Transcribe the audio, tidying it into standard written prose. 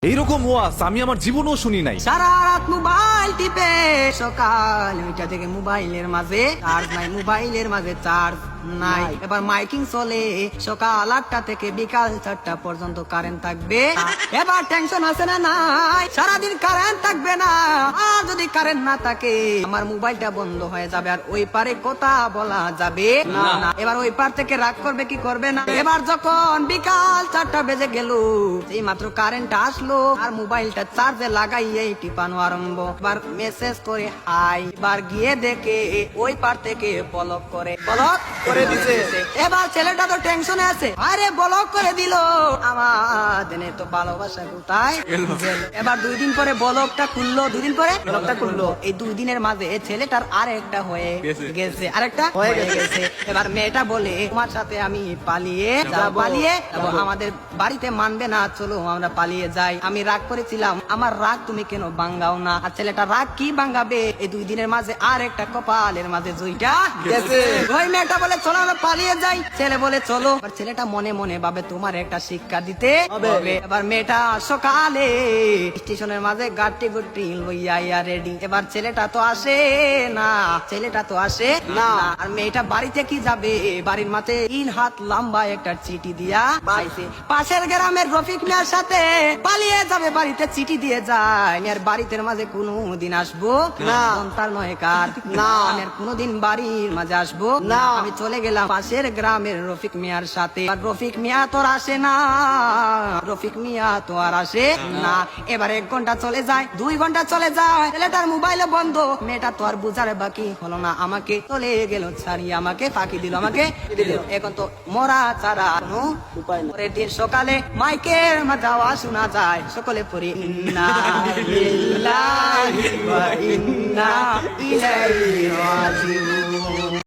এইরকম ওয়াজ আমি আমার জীবনেও শুনি নাই। সারা রাত মোবাইল টিপে সকাল 9টা থেকে মোবাইলের মাঝে চার্জ নাই, মোবাইলের মাঝে চার্জ নাই। এবার মাইকিং চলে সকাল 8টা থেকে বিকাল 4টা পর্যন্ত কারেন্ট থাকবে। এবার টেনশন আছে না নাই, সারাদিন কারেন্ট থাকবে না। আর যদি কারেন্ট না থাকে আমার মোবাইলটা বন্ধ হয়ে যাবে, আর ওই পারে কথা বলা যাবে না। এবার ওই পার থেকে রাগ করবে কি করবে না। এবার যখন বিকাল 4টা বেজে গেল, এই মাত্র কারেন্ট আসলো আর মোবাইলটা চার্জে লাগাইয়েই টিপানো আরম্ভ। এবার মেসেজ করে হাই, এবার গিয়ে দেখে ওই পার থেকে ব্লক করে দিছে। এবার ছেলেটা তো টেনশনে আছে, আরে ব্লক করে দিল, আমার দেনে তো ভালোবাসা কোথায় গেল। এবার 2 দিন পরে ব্লকটা খুললো, 2 দিন পরে ব্লকটা খুললো। এই 2 দিনের মাঝে ছেলেটার আরেকটা হয়ে গেছে, আরেকটা হয়ে গেছে। এবার মেয়েটা বলে তোমার সাথে আমি পালিয়ে যাবো, আমাদের বাড়িতে মানবে না, চলো আমরা পালিয়ে যাই। আমি রাগ করেছিলাম, আমার রাগ তুমি কেন ভাঙ্গাও না। আর ছেলেটা রাগ কি ভাঙ্গাবে, এই 2 দিনের মাঝে আর একটা কপালের মাঝে জুইটা গেছে। ওই মেয়েটা বলে চলো আমরা পালিয়ে যাই, ছেলে বলে চলো। আর ছেলেটা মনে মনে ভাবে তোমার একটা শিক্ষা দিতে হবে। এবার মেয়েটা সকালে স্টেশনের মাঝে গাড়ি গুটি লইয়া রেডি। এবার ছেলেটা তো আসে না, আর মেয়েটা বাড়িতে কি যাবে, বাড়ির মাঝে 3 হাত লম্বা একটা চিঠি দিয়া পাইছে। পাশের গ্রামের রফিক মিয়ার সাথে পালিয়ে যাবে, বাড়িতে চিঠি দিয়ে যায়। মিয়ার বাড়িতে মাঝে কোনোদিন আসবো না, তার নয় কার না, আমি আর কোনোদিন বাড়ির মাঝে আসবো না। আমি চলে গেলাম পাশের গ্রামের রফিক মিয়ার সাথে। আর রফিক মিয়া তো আর আসে না, এবার 1 ঘন্টা চলে যায়, 2 ঘন্টা চলে যায়, ছেলেটার মোবাইলে বন্ধ। মেয়েটা তো আর বুঝার বাকি হলো না, আমাকে চলে গেল ছাড়িয়ে, আমাকে ফাঁকি দিল, এখন তো মরা ছাড়া কোনো উপায় নেই। পরের দিন সকালে মাইকের মাঝে আওয়াজ শোনা যায়, সকলে পড়ি ইন্না লিল্লাহি ওয়া ইন্না ইলাইহি রাজিউন।